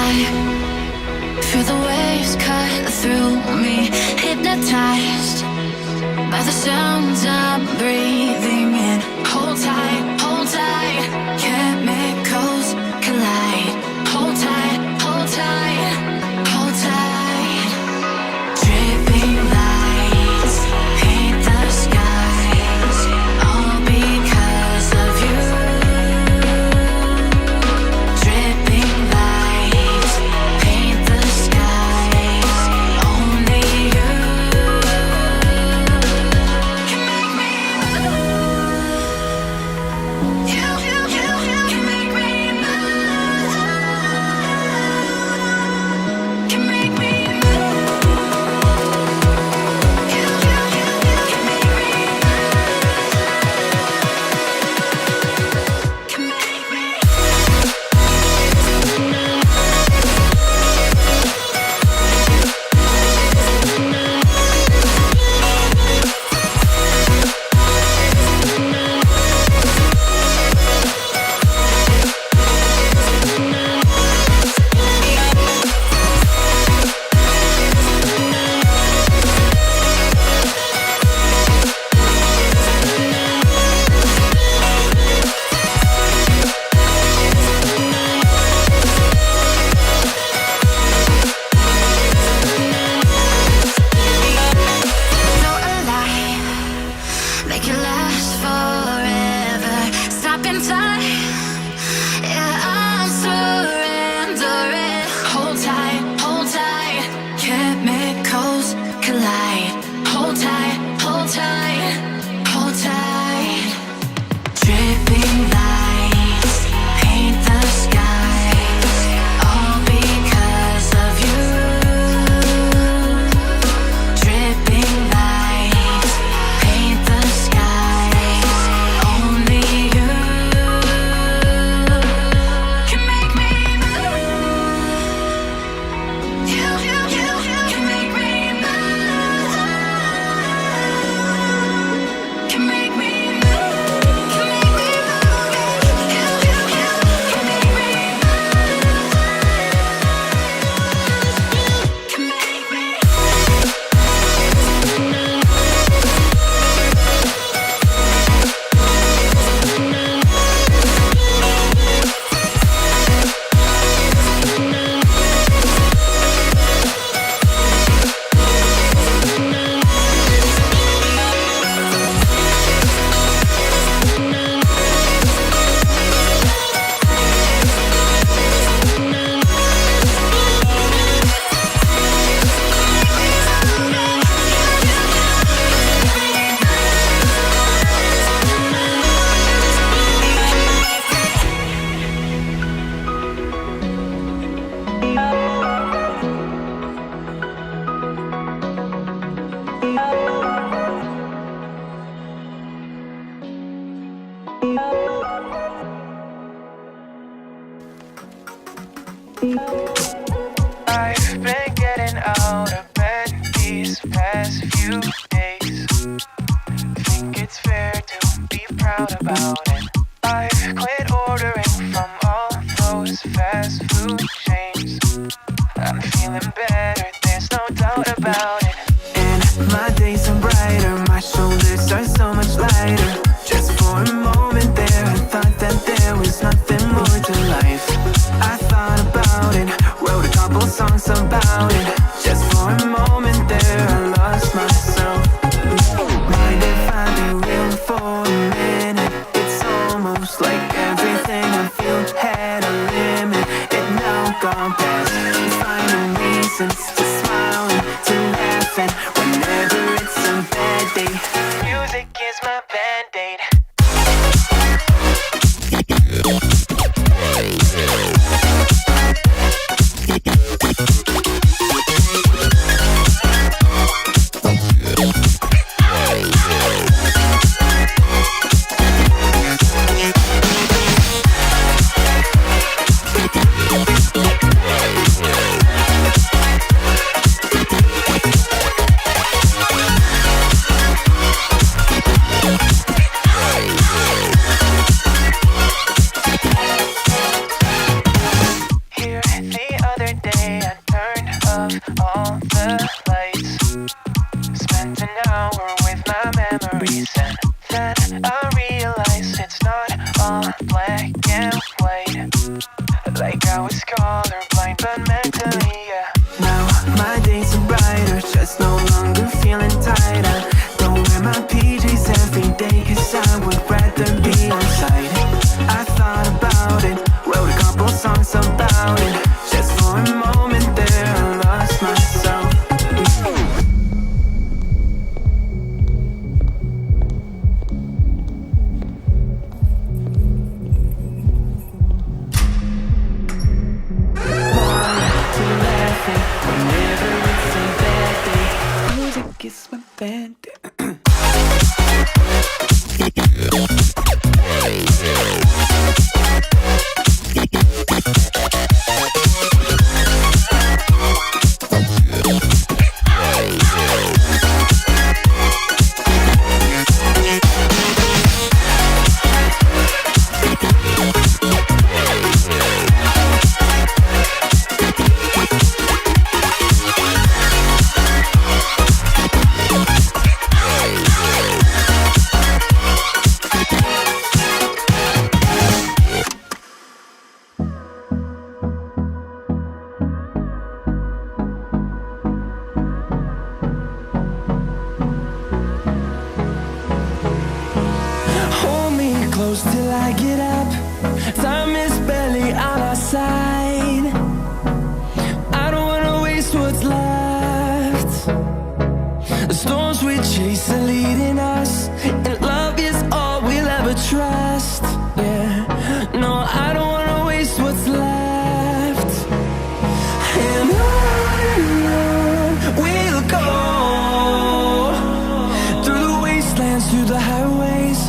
high. Feel the waves cut through me, hypnotized by the sounds I'm breathing in. Hold tight, chemicals collide. Hold tight, hold tight, hold tight. Dripping lights paint the skies, all because of you. Dripping lights paint the skies, only you can make me move. You can make me move. Can make me move. You can make me move. Can make me. So alive, make it last forever. Stop in time, yeah, I'm surrendering. Hold tight, chemicals collide. Hold tight, hold tight, hold tight. Dripping lights paint the skies, all because of you. Dripping lights paint the skies, only you can make me move. You can make me move. Can make me move. Can make me move. You can make me move. Can make me. I've been getting out of bed these past few days. Think it's fair to be proud about it. I've quit ordering from all those fast food chains. I'm feeling better, there's no doubt about it. And my days are brighter, my shoulders are so much lighter. Just for a moment there, I thought that there was nothing more to life. I thought about it, wrote a couple songs about it. Just for a moment there, I lost myself. Mind if I be real for a minute? It's all hour with my memories, and then I realized it's not all black and white. Like I was colorblind, but mentally, yeah. Now my days are brighter, just no longer feeling tired. I don't wear my PJs every day, cause I would rather be outside. I thought about it, wrote a couple songs about it. Just for a moment there, I lost myself. It's my band. Till I get up, time is barely on our side. I don't wanna waste what's left. The storms we chase are leading us, and love is all we'll ever trust. Yeah, no, I don't wanna waste what's left. And on we'll go, through the wastelands, through the highways,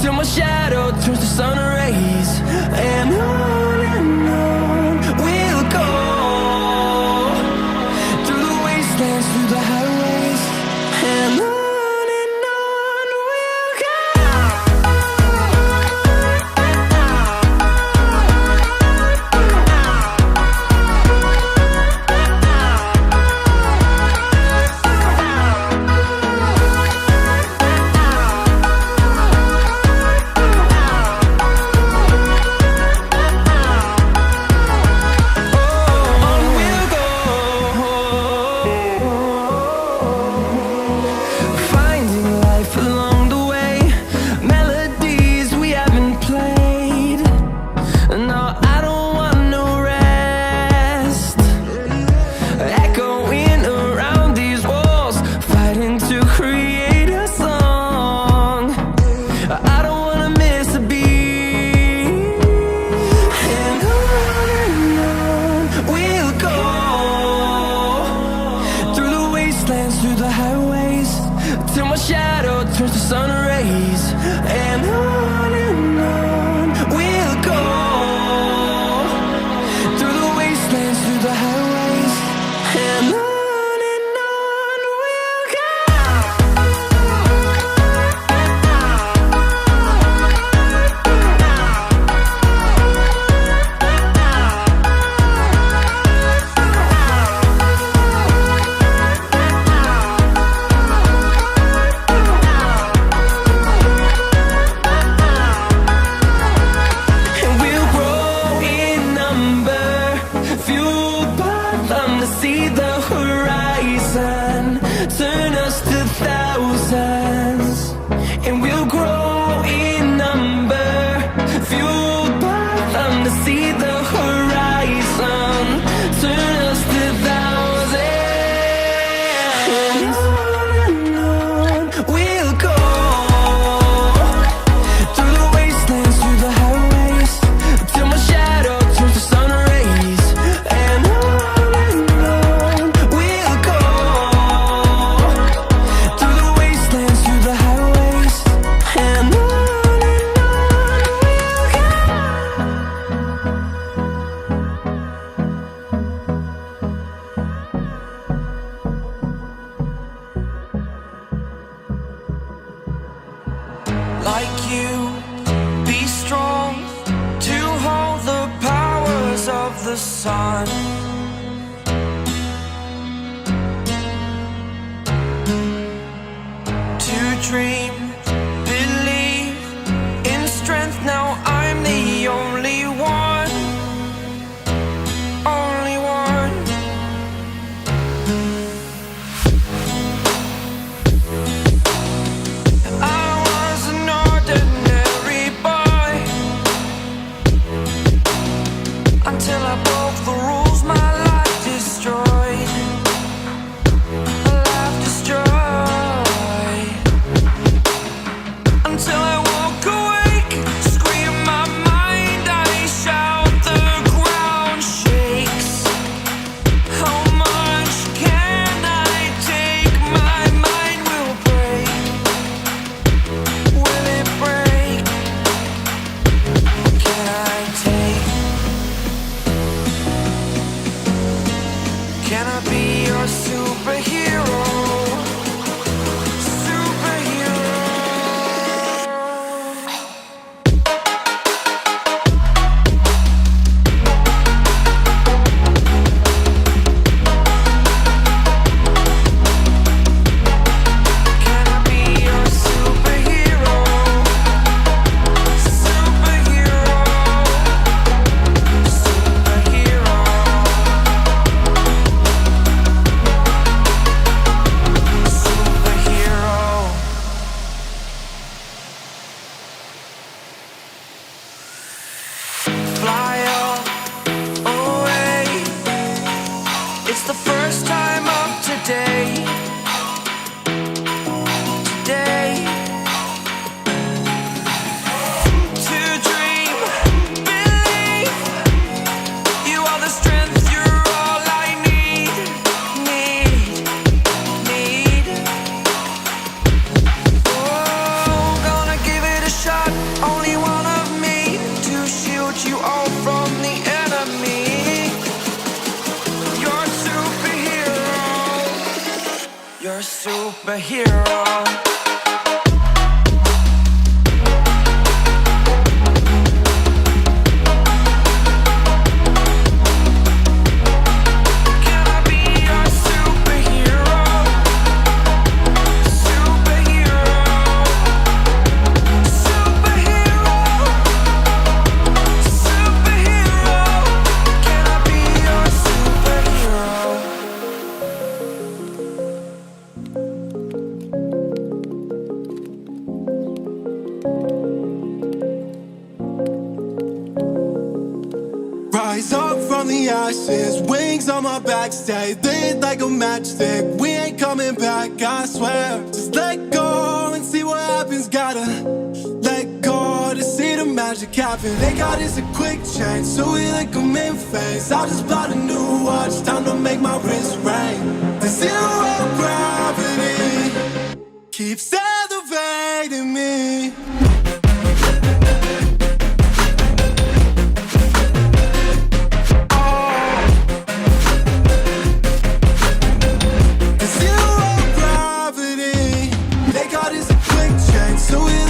till my shadow turns to sun rays. And on we'll go, through the wastelands, through the highways. And on we'll go. Through the highways, till my shadow turns to sun rays. And on we'll go, through the wastelands, through the highways. And on we'll go. See the horizon, turn us to thousands, and we'll grow in number, fueled by them to see the horizon, turn us to thousands. And on we'll go, through the wastelands, through the highways, till my shadow turns to sun rays. And like you, be strong to hold the powers of the sun. dream, believe in strength. Now I'm the only one, only one. I was an ordinary boy until I broke the rules. My life destroyed, life destroyed. Until I walk awake, scream my mind, I shout, the ground shakes. How much can I take? My mind will break. Will it break? What can I take? Can I be your superhero? Fly away. It's the first time of today. Today. To dream, believe. You are the strength, you're all I need. Need. Oh, gonna give it a shot. Only one of me to shield you all from the enemy. You're a superhero. You're a superhero. Can I be your superhero? Superhero. Superhero. Superhero. Can I be your superhero? Rise up from the ashes, wings on my back, stay lit like a matchstick. We ain't coming back, I swear. Just let go and see what happens. Gotta let go to see the magic happen. They got us a quick change, so we like them in phase. I just bought a new watch, time to make my wrist ring. The zero gravity keeps elevating me. The zero gravity, they got us a quick change, so we